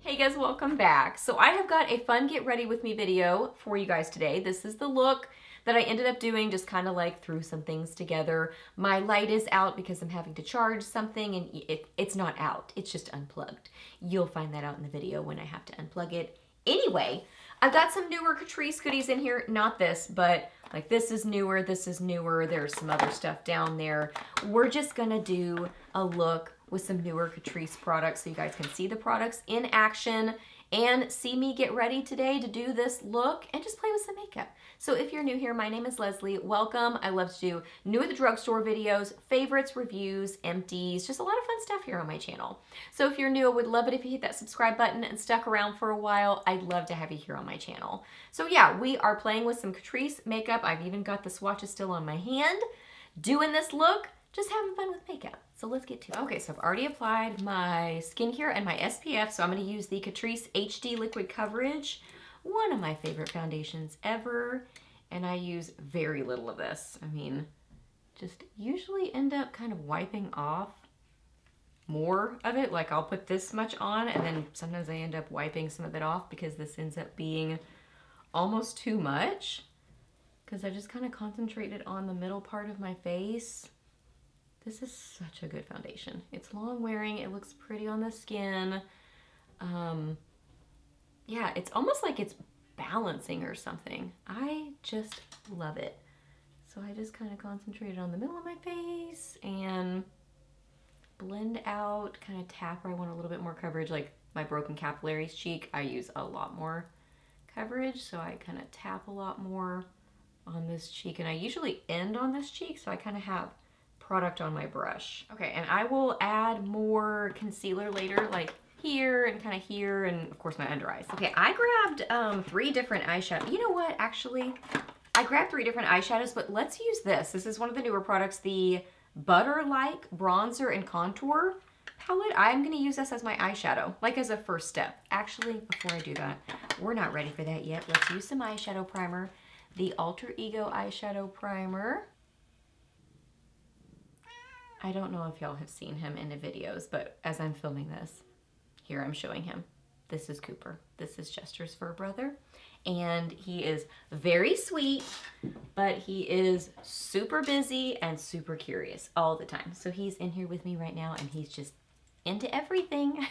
Hey guys, welcome back. So I have got a fun get ready with me video for you guys today. This is the look that I ended up doing, just kind of like threw some things together. My light is out because I'm having to charge something and it's not out, it's just unplugged. You'll find that out in the video when I have to unplug it. Anyway, I've got some newer Catrice goodies in here, not this, but like this is newer, there's some other stuff down there. We're just gonna do a look with some newer Catrice products so you guys can see the products in action and see me get ready today to do this look and just play with some makeup. So if you're new here, my name is Leslie. Welcome. I love to do new at the drugstore videos, favorites, reviews, empties, just a lot of fun stuff here on my channel. So if you're new, I would love it if you hit that subscribe button and stuck around for a while. I'd love to have you here on my channel. So yeah, we are playing with some Catrice makeup. I've even got the swatches still on my hand. Doing this look, just having fun with makeup. So let's get to it. Okay, so I've already applied my skincare and my SPF, so I'm gonna use the Catrice HD Liquid Coverage, one of my favorite foundations ever, and I use very little of this. I mean, just usually end up kind of wiping off more of it. Like I'll put this much on and then sometimes I end up wiping some of it off because this ends up being almost too much because I just kind of concentrated on the middle part of my face. This is such a good foundation. It's long wearing, it looks pretty on the skin. Yeah, it's almost like it's balancing or something. I just love it. So I just kind of concentrated on the middle of my face and blend out, kind of tap where I want a little bit more coverage. Like my broken capillaries cheek, I use a lot more coverage. So I kind of tap a lot more on this cheek. And I usually end on this cheek, so I kind of have product on my brush. Okay, and I will add more concealer later, like here and kind of here, and of course my under eyes. Okay, I grabbed 3 different eyeshadows. You know what, actually, I grabbed 3 different eyeshadows, but let's use this. This is one of the newer products, the Butter-like Bronzer and Contour palette. I'm gonna use this as my eyeshadow, like as a first step. Actually, before I do that, we're not ready for that yet. Let's use some eyeshadow primer. The Alter Ego eyeshadow primer. I don't know if y'all have seen him in the videos, but as I'm filming this, here I'm showing him. This is Cooper. This is Chester's fur brother. And he is very sweet, but he is super busy and super curious all the time. So he's in here with me right now and he's just into everything.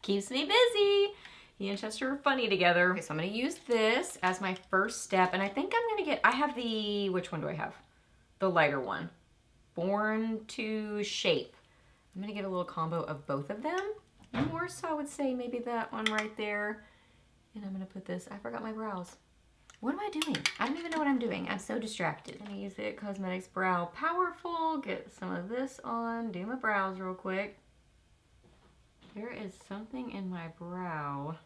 Keeps me busy. He and Chester are funny together. Okay, so I'm gonna use this as my first step. And I think I'm gonna I have the, which one do I have? The lighter one. Born to Shape. I'm gonna get a little combo of both of them. More so I would say maybe that one right there. And I'm gonna put this, I forgot my brows. What am I doing? I don't even know what I'm doing. I'm so distracted. I'm gonna use the Cosmetics Brow Powerful, get some of this on, do my brows real quick. There is something in my brow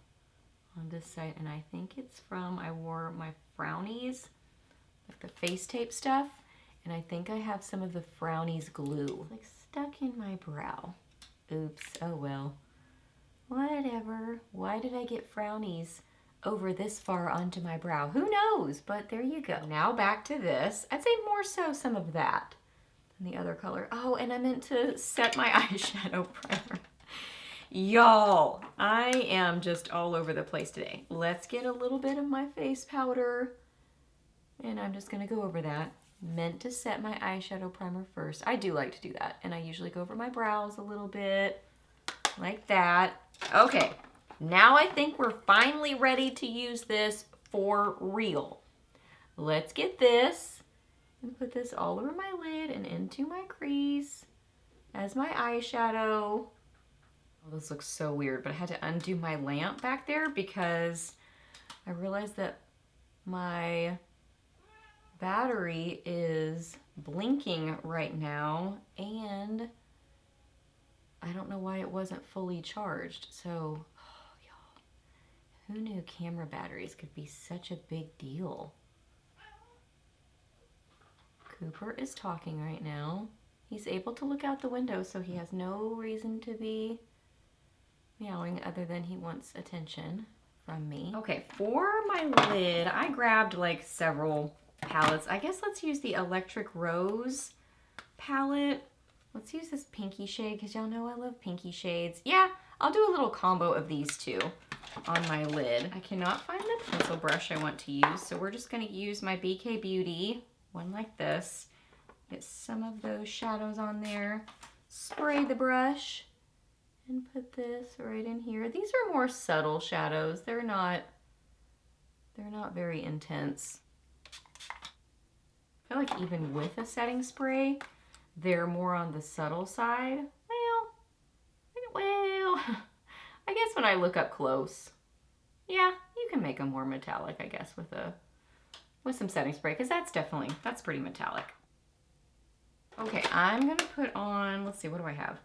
on this side, and I think it's from, I wore my Frownies, like the face tape stuff. And I think I have some of the Frownies glue like stuck in my brow. Oops, oh well. Whatever. Why did I get Frownies over this far onto my brow? Who knows? But there you go. Now back to this. I'd say more so some of that than the other color. Oh, and I meant to set my eyeshadow primer. Y'all, I am just all over the place today. Let's get a little bit of my face powder. And I'm just gonna go over that. Meant to set my eyeshadow primer first. I do like to do that. And I usually go over my brows a little bit, like that. Okay, now I think we're finally ready to use this for real. Let's get this and put this all over my lid and into my crease as my eyeshadow. Oh, this looks so weird, but I had to undo my lamp back there because I realized that my battery is blinking right now and I don't know why it wasn't fully charged. So, oh, y'all, who knew camera batteries could be such a big deal? Cooper is talking right now. He's able to look out the window, so he has no reason to be meowing other than he wants attention from me. Okay, for my lid, I grabbed like several palettes. I guess let's use the Electric Rose palette. Let's use this pinky shade because y'all know I love pinky shades. Yeah, I'll do a little combo of these two on my lid. I cannot find the pencil brush I want to use, so we're just gonna use my BK Beauty, one like this. Get some of those shadows on there. Spray the brush and put this right in here. These are more subtle shadows. They're not very intense. I feel like even with a setting spray, they're more on the subtle side. Well, I guess when I look up close, yeah, you can make them more metallic, I guess, with some setting spray, because that's pretty metallic. Okay, I'm gonna put on, let's see, what do I have?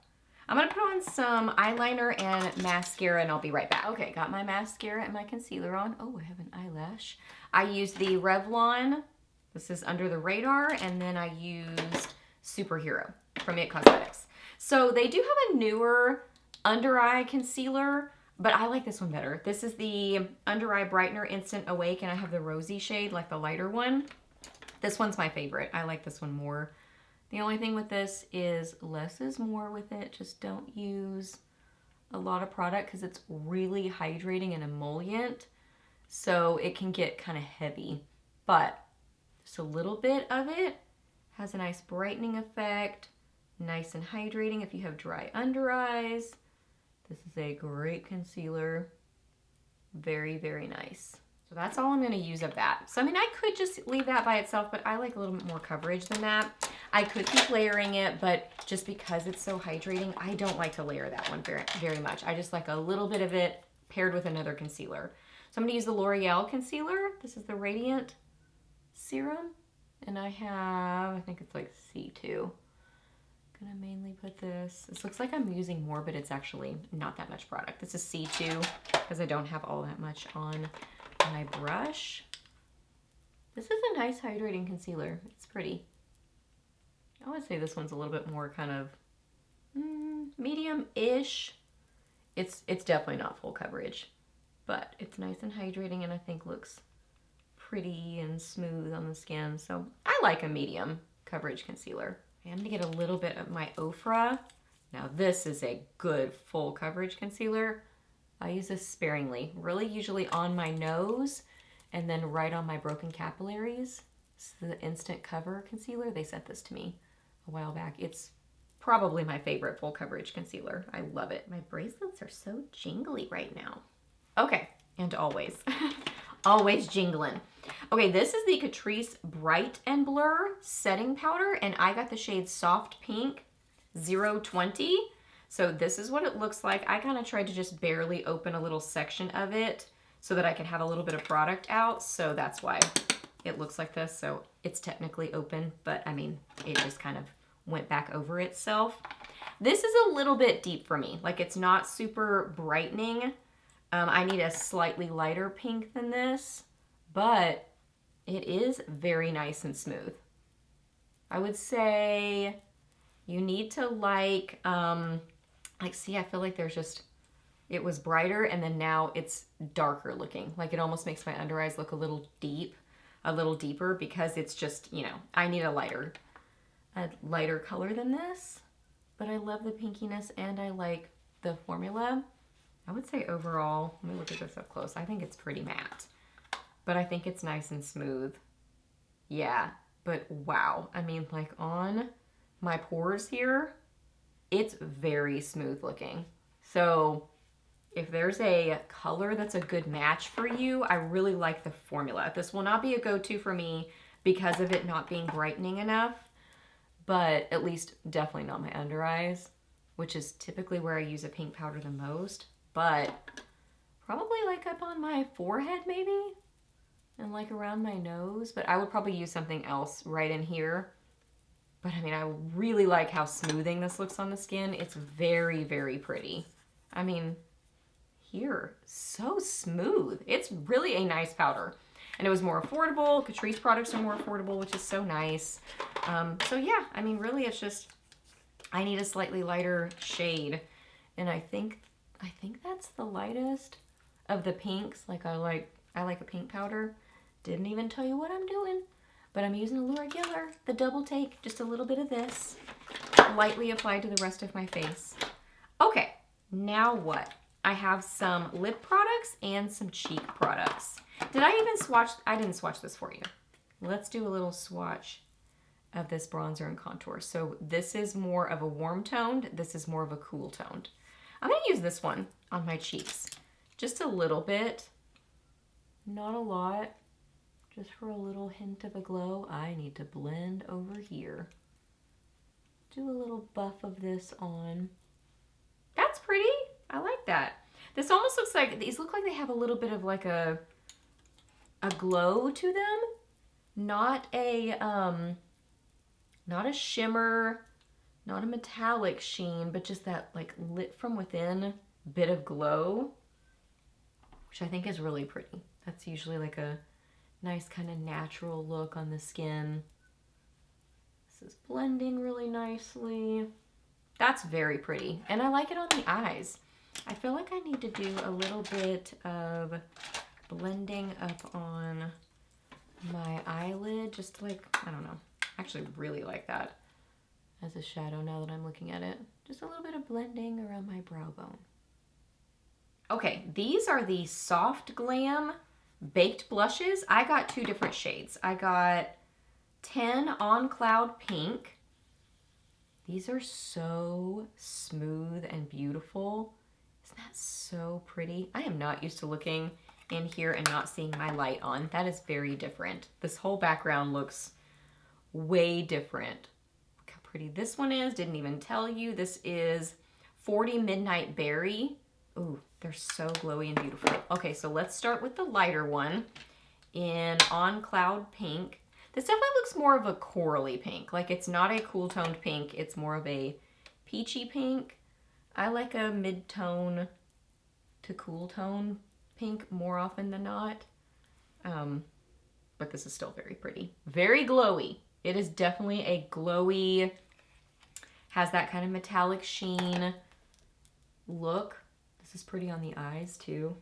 I'm gonna put on some eyeliner and mascara, and I'll be right back. Okay, got my mascara and my concealer on. Oh, I have an eyelash. I used the Revlon, this is Under the Radar, and then I used Superhero from It Cosmetics. So they do have a newer under eye concealer, but I like this one better. This is the Under Eye Brightener Instant Awake, and I have the rosy shade, like the lighter one. This one's my favorite. I like this one more. The only thing with this is less is more with it. Just don't use a lot of product because it's really hydrating and emollient. So it can get kind of heavy, but just a little bit of it has a nice brightening effect, nice and hydrating if you have dry under eyes. This is a great concealer. Very, very nice. So that's all I'm going to use of that. So I mean, I could just leave that by itself, but I like a little bit more coverage than that. I could keep layering it, but just because it's so hydrating, I don't like to layer that one very, very much. I just like a little bit of it paired with another concealer. So I'm going to use the L'Oreal concealer. This is the Radiant Serum. And I think it's like C2. Gonna mainly put this. This looks like I'm using more, but it's actually not that much product. This is C2 because I don't have all that much on my brush. This is a nice hydrating concealer. It's pretty. I would say this one's a little bit more kind of medium-ish. It's definitely not full coverage, but it's nice and hydrating, and I think looks pretty and smooth on the skin. So I like a medium coverage concealer. I'm gonna get a little bit of my OFRA. Now this is a good full coverage concealer. I use this sparingly, really usually on my nose and then right on my broken capillaries. This is the Instant Cover Concealer. They sent this to me a while back. It's probably my favorite full coverage concealer. I love it. My bracelets are so jingly right now. Okay, and always, always jingling. Okay, this is the Catrice Bright and Blur Setting Powder, and I got the shade Soft Pink 020. So this is what it looks like. I kind of tried to just barely open a little section of it so that I could have a little bit of product out. So that's why it looks like this. So it's technically open, but I mean, it just kind of went back over itself. This is a little bit deep for me. Like, it's not super brightening. I need a slightly lighter pink than this, but it is very nice and smooth. I would say you need to like see, I feel like there's just, it was brighter and then now it's darker looking. Like, it almost makes my under eyes look a little deeper because it's just, you know, I need a lighter color than this, but I love the pinkiness and I like the formula. I would say overall, let me look at this up close. I think it's pretty matte, but I think it's nice and smooth. Yeah, but wow. I mean, like on my pores here, it's very smooth looking. So if there's a color that's a good match for you, I really like the formula. This will not be a go-to for me because of it not being brightening enough, but at least definitely not my under eyes, which is typically where I use a pink powder the most, but probably like up on my forehead maybe, and like around my nose, but I would probably use something else right in here. But I mean, I really like how smoothing this looks on the skin. It's very, very pretty. I mean, here, so smooth. It's really a nice powder. And it was more affordable. Catrice products are more affordable, which is so nice. So yeah, I mean, really it's just, I need a slightly lighter shade. And I think that's the lightest of the pinks. Like I like a pink powder. Didn't even tell you what I'm doing. But I'm using a Laura Geller, the double take, just a little bit of this, lightly applied to the rest of my face. Okay, Now what? I have some lip products and some cheek products. Did I even swatch? I didn't swatch this for you. Let's do a little swatch of this bronzer and contour. So this is more of a warm toned. This is more of a cool toned. I'm gonna use this one on my cheeks. Just a little bit, not a lot, just for a little hint of a glow. I need to blend over here. Do a little buff of this on. That's pretty. I like that. This almost looks like, these look like they have a little bit of like a glow to them. Not a shimmer, not a metallic sheen, but just that like lit from within bit of glow, which I think is really pretty. That's usually like a nice kind of natural look on the skin. This is blending really nicely. That's very pretty. And I like it on the eyes. I feel like I need to do a little bit of blending up on my eyelid, just to like, I don't know. I actually really like that as a shadow now that I'm looking at it. Just a little bit of blending around my brow bone. Okay, these are the Soft Glam Baked Blushes. I got two different shades. I got 10 On Cloud Pink. These are so smooth and beautiful. Isn't that so pretty? I am not used to looking in here and not seeing my light on. That is very different. This whole background looks way different. Look how pretty this one is. Didn't even tell you. This is 40 Midnight Berry. Ooh, they're so glowy and beautiful. Okay, so let's start with the lighter one in On Cloud Pink. This definitely looks more of a corally pink. Like it's not a cool toned pink. It's more of a peachy pink. I like a mid-tone to cool tone pink more often than not. But this is still very pretty. Very glowy. It is definitely a glowy, has that kind of metallic sheen look. This is pretty on the eyes too.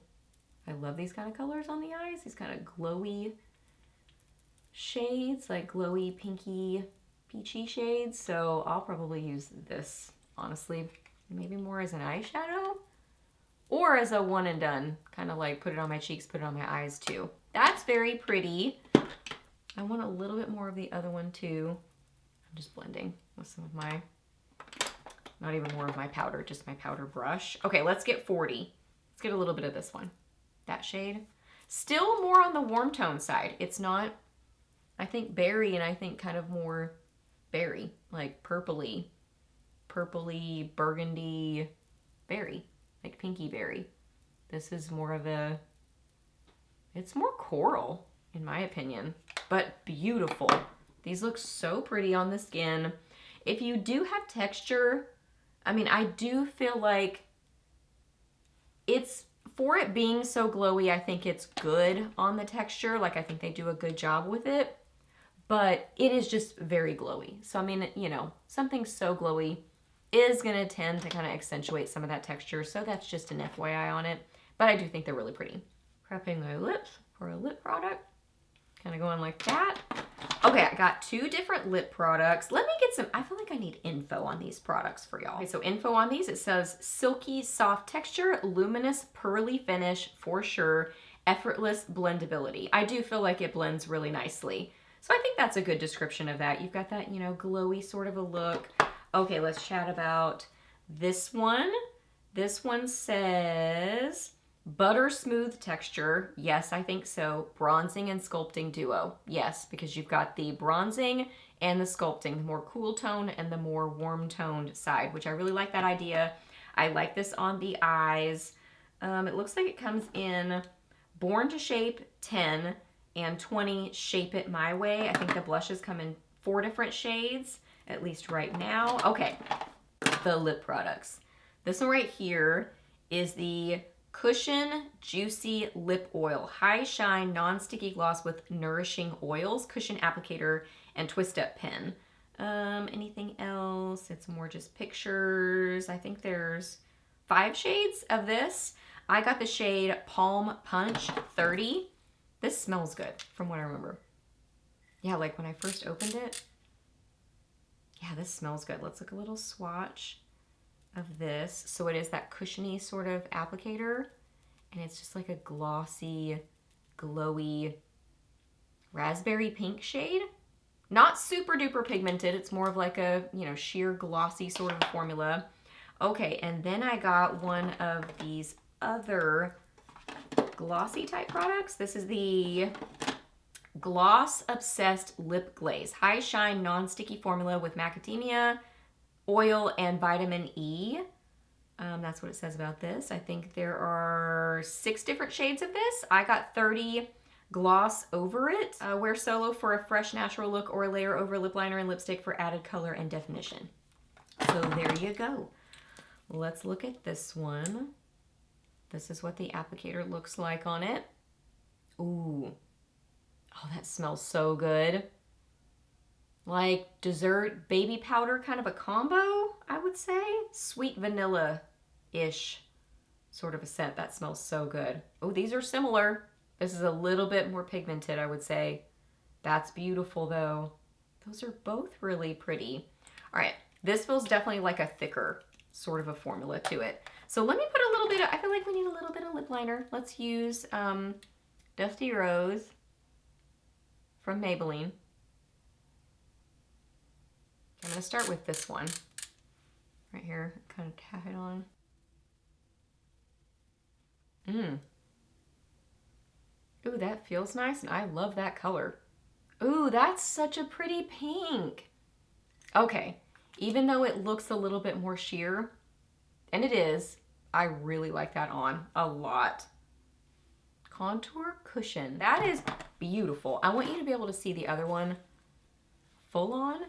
I love these kind of colors on the eyes. These kind of glowy shades, like glowy, pinky, peachy shades. So I'll probably use this, honestly, maybe more as an eyeshadow or as a one and done, kind of like put it on my cheeks, put it on my eyes too. That's very pretty. I want a little bit more of the other one too. I'm just blending with some of my, not even more of my powder, just my powder brush. Okay, let's get 40. Let's get a little bit of this one. That shade. Still more on the warm tone side. It's not, I think berry, and I think kind of more berry, like purpley, burgundy berry, like pinky berry. This is more of a, it's more coral in my opinion, but beautiful. These look so pretty on the skin. If you do have texture, I mean, I do feel like it's, for it being so glowy, I think it's good on the texture. Like I think they do a good job with it. But it is just very glowy. So, I mean, you know, something so glowy is going to tend to kind of accentuate some of that texture. So that's just an FYI on it. But I do think they're really pretty. Prepping my lips for a lip product. Kind of going like that. Okay, I got two different lip products. Let me get some, I feel like I need info on these products for y'all. Okay, so info on these, it says silky soft texture, luminous pearly finish for sure, effortless blendability. I do feel like it blends really nicely. So I think that's a good description of that. You've got that, you know, glowy sort of a look. Okay, let's chat about this one. This one says butter smooth texture. Yes, I think so. Bronzing and sculpting duo. Yes, because you've got the bronzing and the sculpting, the more cool tone and the more warm toned side, which I really like that idea. I like this on the eyes. It looks like it comes in Born to Shape 10 and 20 Shape It My Way. I think the blushes come in 4 different shades, at least right now. Okay, the lip products. This one right here is the Cushion Juicy Lip Oil. High Shine Non-Sticky Gloss with Nourishing Oils, Cushion Applicator, and Twist-Up Pen. Anything else? It's more just pictures. I think there's 5 shades of this. I got the shade Palm Punch 30. This smells good from what I remember. Yeah, like when I first opened it. Yeah, this smells good. Let's look a little swatch. of this. So it is that cushiony sort of applicator, and it's just like a glossy, glowy raspberry pink shade. Not super duper pigmented. It's more of like a, you know, sheer glossy sort of formula. Okay, and then I got one of these other glossy type products. This is the Gloss Obsessed Lip Glaze. High Shine Non-Sticky Formula with macadamia oil and vitamin E. That's what it says about this. I think there are 6 different shades of this. I got 30 gloss over it. Wear solo for a fresh natural look or layer over lip liner and lipstick for added color and definition. So there you go. Let's look at this one. This is what the applicator looks like on it. Ooh. Oh, that smells so good. Like dessert baby powder kind of a combo, I would say. Sweet vanilla-ish sort of a scent. That smells so good. Oh, these are similar. This is a little bit more pigmented, I would say. That's beautiful though. Those are both really pretty. All right, this feels definitely like a thicker sort of a formula to it. So let me put a little bit of, I feel like we need a little bit of lip liner. Let's use Dusty Rose from Maybelline. I'm gonna start with this one right here, kind of tap it on. Ooh, that feels nice, and I love that color. Ooh, that's such a pretty pink. Okay, even though it looks a little bit more sheer, and it is, I really like that on a lot. Contour cushion, that is beautiful. I want you to be able to see the other one full on.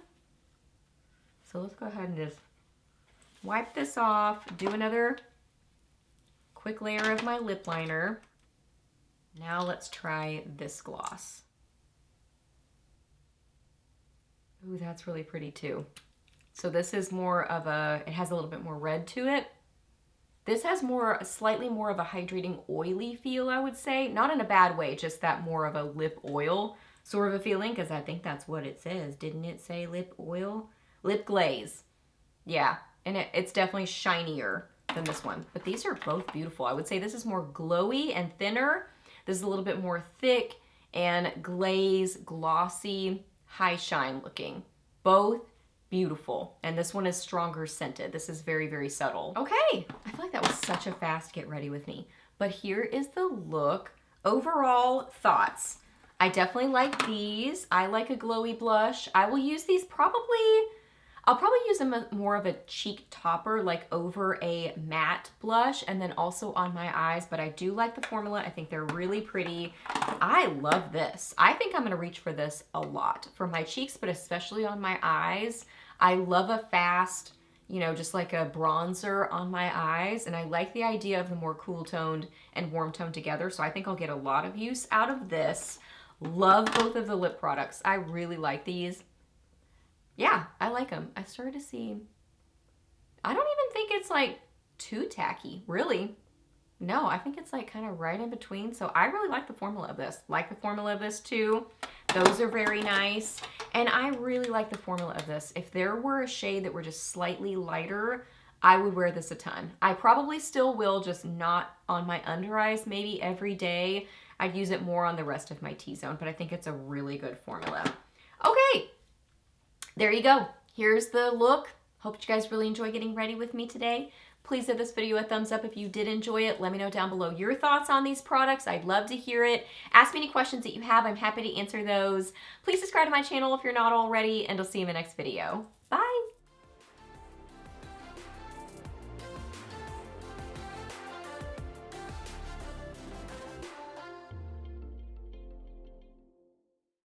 So let's go ahead and just wipe this off, do another quick layer of my lip liner. Now let's try this gloss. Ooh, that's really pretty too. So this is more of a, it has a little bit more red to it. This has slightly more of a hydrating oily feel, I would say. Not in a bad way, just that more of a lip oil sort of a feeling, because I think that's what it says. Didn't it say lip oil? Lip glaze. Yeah, and it's definitely shinier than this one. But these are both beautiful. I would say this is more glowy and thinner. This is a little bit more thick and glaze, glossy, high shine looking. Both beautiful. And this one is stronger scented. This is very, very subtle. Okay, I feel like that was such a fast get ready with me. But here is the look. Overall thoughts. I definitely like these. I like a glowy blush. I will use these I'll probably use them as more of a cheek topper, like over a matte blush, and then also on my eyes, but I do like the formula. I think they're really pretty. I love this. I think I'm gonna reach for this a lot for my cheeks, but especially on my eyes. I love a fast, you know, just like a bronzer on my eyes, and I like the idea of the more cool toned and warm toned together, so I think I'll get a lot of use out of this. Love both of the lip products. I really like these. Yeah, I like them. I started to see, I don't even think it's like too tacky, really. No, I think it's like kind of right in between. So I really like the formula of this. Like the formula of this too. Those are very nice. And I really like the formula of this. If there were a shade that were just slightly lighter, I would wear this a ton. I probably still will, just not on my under eyes, maybe every day. I'd use it more on the rest of my T-zone, but I think it's a really good formula. Okay. There you go. Here's the look. Hope you guys really enjoy getting ready with me today. Please give this video a thumbs up if you did enjoy it. Let me know down below your thoughts on these products. I'd love to hear it. Ask me any questions that you have. I'm happy to answer those. Please subscribe to my channel if you're not already, and I'll see you in the next video.